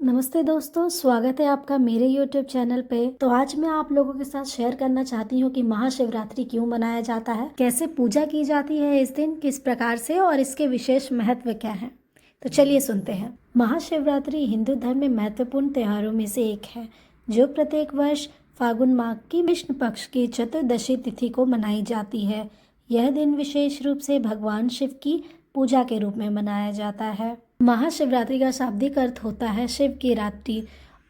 नमस्ते दोस्तों, स्वागत है आपका मेरे YouTube चैनल पे। तो आज मैं आप लोगों के साथ शेयर करना चाहती हूँ कि महाशिवरात्रि क्यों मनाया जाता है, कैसे पूजा की जाती है इस दिन, किस प्रकार से और इसके विशेष महत्व क्या है। तो चलिए सुनते हैं। महाशिवरात्रि हिंदू धर्म में महत्वपूर्ण त्योहारों में से एक है, जो प्रत्येक वर्ष फागुन माह की कृष्ण पक्ष की चतुर्दशी तिथि को मनाई जाती है। यह दिन विशेष रूप से भगवान शिव की पूजा के रूप में मनाया जाता है। महाशिवरात्रि का शाब्दिक अर्थ होता है शिव की रात्रि,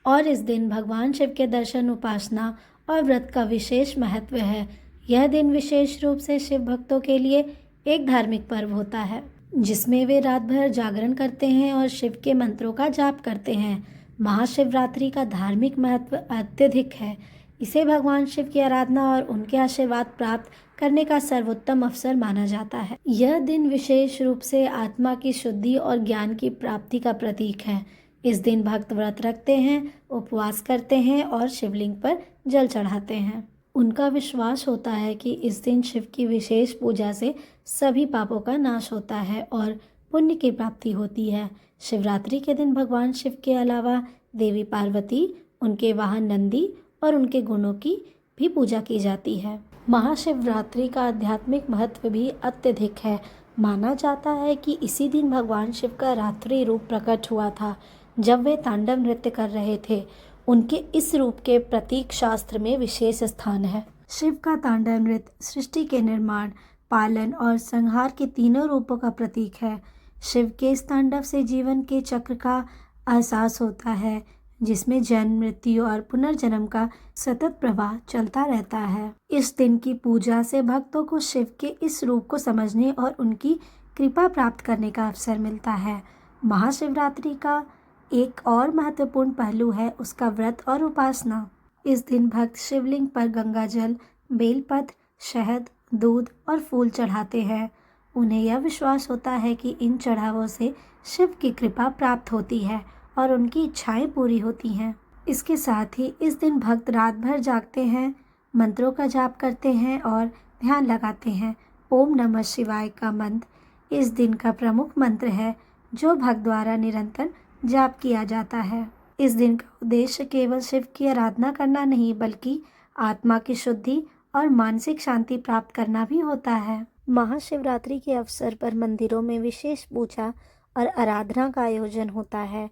और इस दिन भगवान शिव के दर्शन, उपासना और व्रत का विशेष महत्व है। यह दिन विशेष रूप से शिव भक्तों के लिए एक धार्मिक पर्व होता है, जिसमें वे रात भर जागरण करते हैं और शिव के मंत्रों का जाप करते हैं। महाशिवरात्रि का धार्मिक महत्व अत्यधिक है। इसे भगवान शिव की आराधना और उनके आशीर्वाद प्राप्त करने का सर्वोत्तम अवसर माना जाता है। यह दिन विशेष रूप से आत्मा की शुद्धि और ज्ञान की प्राप्ति का प्रतीक है। इस दिन भक्त व्रत रखते हैं, उपवास करते हैं और शिवलिंग पर जल चढ़ाते हैं। उनका विश्वास होता है कि इस दिन शिव की विशेष पूजा से सभी पापों का नाश होता है और पुण्य की प्राप्ति होती है। शिवरात्रि के दिन भगवान शिव के अलावा देवी पार्वती, उनके वाहन नंदी और उनके गुणों की भी पूजा की जाती है। महाशिवरात्रि का आध्यात्मिक महत्व भी अत्यधिक है। माना जाता है कि इसी दिन भगवान शिव का रात्रि रूप प्रकट हुआ था, जब वे तांडव नृत्य कर रहे थे। उनके इस रूप के प्रतीक शास्त्र में विशेष स्थान है। शिव का तांडव नृत्य सृष्टि के निर्माण, पालन और संहार के तीनों रूपों का प्रतीक है। शिव के इस तांडव से जीवन के चक्र का एहसास होता है, जिसमें जन्म, मृत्यु और पुनर्जन्म का सतत प्रवाह चलता रहता है। इस दिन की पूजा से भक्तों को शिव के इस रूप को समझने और उनकी कृपा प्राप्त करने का अवसर मिलता है। महाशिवरात्रि का एक और महत्वपूर्ण पहलू है उसका व्रत और उपासना। इस दिन भक्त शिवलिंग पर गंगा जल, बेलपत्र, शहद, दूध और फूल चढ़ाते हैं। उन्हें यह विश्वास होता है कि इन चढ़ावों से शिव की कृपा प्राप्त होती है और उनकी इच्छाएं पूरी होती हैं। इसके साथ ही इस दिन भक्त रात भर जागते हैं, मंत्रों का जाप करते हैं और ध्यान लगाते हैं। ओम नमः शिवाय का मंत्र इस दिन का प्रमुख मंत्र है, जो भक्त द्वारा निरंतर जाप किया जाता है। इस दिन का उद्देश्य केवल शिव की आराधना करना नहीं, बल्कि आत्मा की शुद्धि और मानसिक शांति प्राप्त करना भी होता है। महाशिवरात्रि के अवसर पर मंदिरों में विशेष पूजा और आराधना का आयोजन होता है।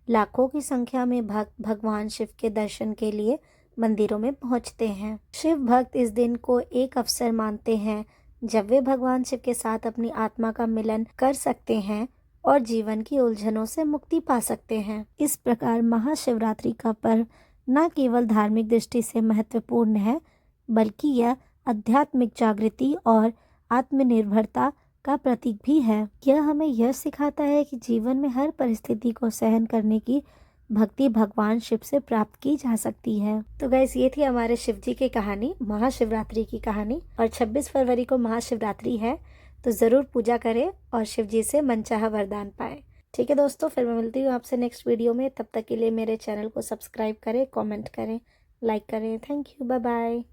लाखों की संख्या में भक्त भगवान शिव के दर्शन के लिए मंदिरों में पहुंचते हैं। शिव भक्त इस दिन को एक अवसर मानते हैं, जब वे भगवान शिव के साथ अपनी आत्मा का मिलन कर सकते हैं और जीवन की उलझनों से मुक्ति पा सकते हैं। इस प्रकार महाशिवरात्रि का पर्व न केवल धार्मिक दृष्टि से महत्वपूर्ण है, बल्कि यह आध्यात्मिक जागृति और आत्मनिर्भरता का प्रतीक भी है। यह हमें यह सिखाता है कि जीवन में हर परिस्थिति को सहन करने की भक्ति भगवान शिव से प्राप्त की जा सकती है। तो गाइस, ये थी हमारे शिव जी की कहानी, महाशिवरात्रि की कहानी। और 26 फरवरी को महाशिवरात्रि है, तो ज़रूर पूजा करें और शिव जी से मनचाहा वरदान पाएं। ठीक है दोस्तों, फिर मैं मिलती हूँ आपसे नेक्स्ट वीडियो में। तब तक के लिए मेरे चैनल को सब्सक्राइब करें, कॉमेंट करें, लाइक करें। Thank you, bye bye.